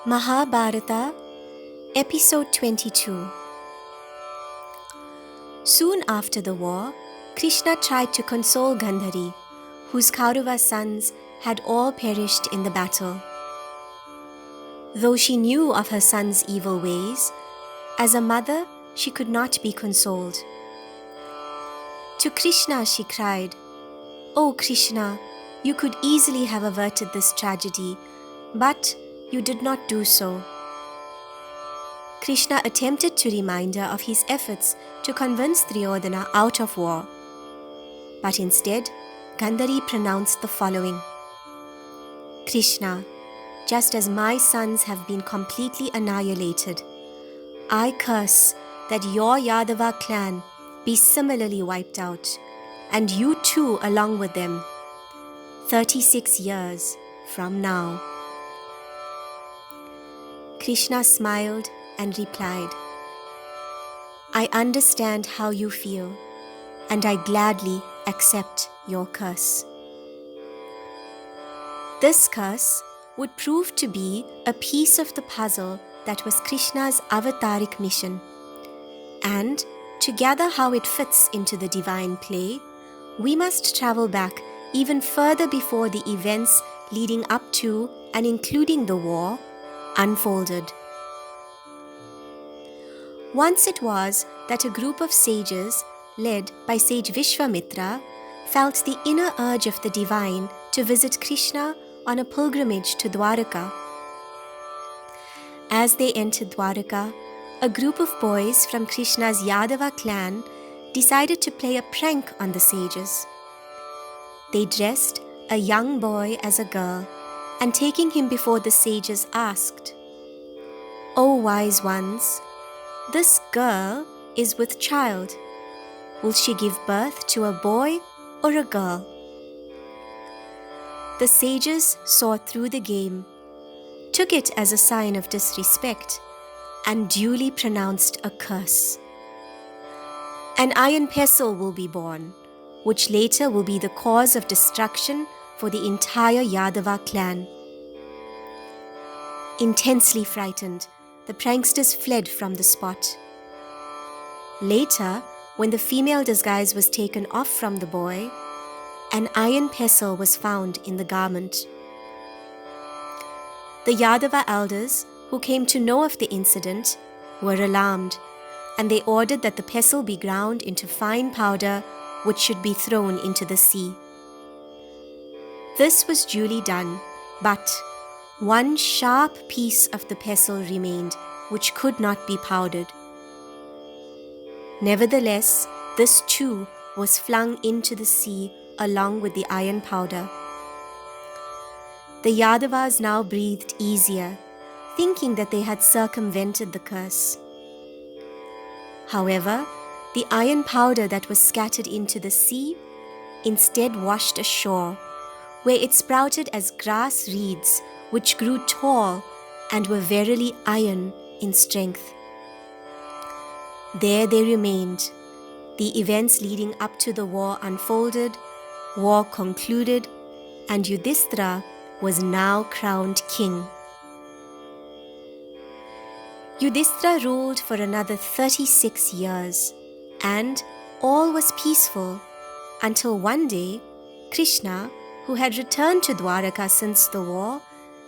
Mahabharata, Episode 22. Soon after the war, Krishna tried to console Gandhari, whose Kaurava sons had all perished in the battle. Though she knew of her sons' evil ways, as a mother she could not be consoled. To Krishna she cried, "O Krishna, you could easily have averted this tragedy, but you did not do so." Krishna attempted to remind her of his efforts to convince Duryodhana out of war. But instead, Gandhari pronounced the following: "Krishna, just as my sons have been completely annihilated, I curse that your Yadava clan be similarly wiped out, and you too along with them, 36 years from now." Krishna smiled and replied, "I understand how you feel, and I gladly accept your curse." This curse would prove to be a piece of the puzzle that was Krishna's avataric mission. And to gather how it fits into the divine play, we must travel back even further before the events leading up to and including the war unfolded. Once it was that a group of sages, led by sage Vishwamitra, felt the inner urge of the divine to visit Krishna on a pilgrimage to Dwaraka. As they entered Dwaraka, a group of boys from Krishna's Yadava clan decided to play a prank on the sages. They dressed a young boy as a girl, and taking him before the sages asked, "O wise ones, this girl is with child. Will she give birth to a boy or a girl?" The sages saw through the game, took it as a sign of disrespect, and duly pronounced a curse. An iron pestle will be born, which later will be the cause of destruction for the entire Yadava clan. Intensely frightened, the pranksters fled from the spot. Later, when the female disguise was taken off from the boy, an iron pestle was found in the garment. The Yadava elders, who came to know of the incident, were alarmed, and they ordered that the pestle be ground into fine powder, which should be thrown into the sea. This was duly done, but one sharp piece of the pestle remained, which could not be powdered. Nevertheless, this too was flung into the sea along with the iron powder. The Yadavas now breathed easier, thinking that they had circumvented the curse. However, the iron powder that was scattered into the sea instead washed ashore, where it sprouted as grass reeds, which grew tall and were verily iron in strength. There they remained. The events leading up to the war unfolded, war concluded, and Yudhishthira was now crowned king. Yudhishthira ruled for another 36 years, and all was peaceful until one day Krishna, who had returned to Dwaraka since the war,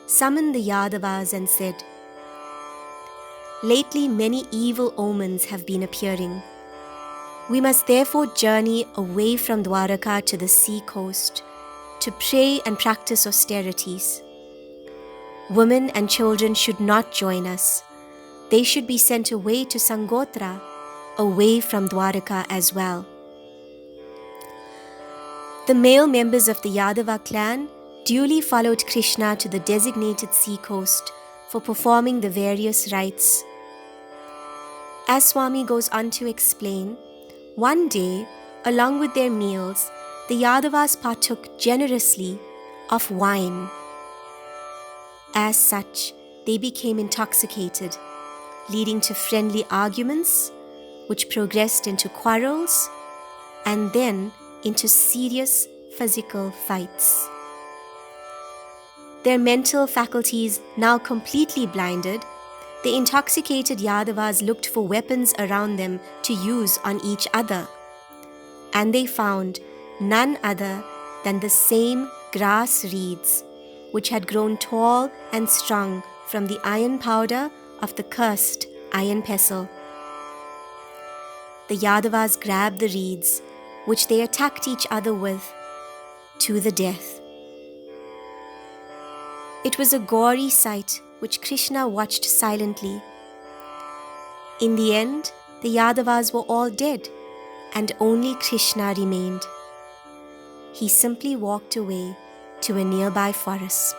summoned the Yadavas and said, "Lately many evil omens have been appearing. We must therefore journey away from Dwaraka to the sea coast to pray and practice austerities. Women and children should not join us. They should be sent away to Sangotra, away from Dwaraka as well." The male members of the Yadava clan duly followed Krishna to the designated sea coast for performing the various rites. As Swami goes on to explain, one day, along with their meals, the Yadavas partook generously of wine. As such, they became intoxicated, leading to friendly arguments, which progressed into quarrels, and then into serious physical fights. Their mental faculties now completely blinded, the intoxicated Yadavas looked for weapons around them to use on each other. And they found none other than the same grass reeds, which had grown tall and strong from the iron powder of the cursed iron pestle. The Yadavas grabbed the reeds, which they attacked each other with, to the death. It was a gory sight which Krishna watched silently. In the end, the Yadavas were all dead, and only Krishna remained. He simply walked away to a nearby forest.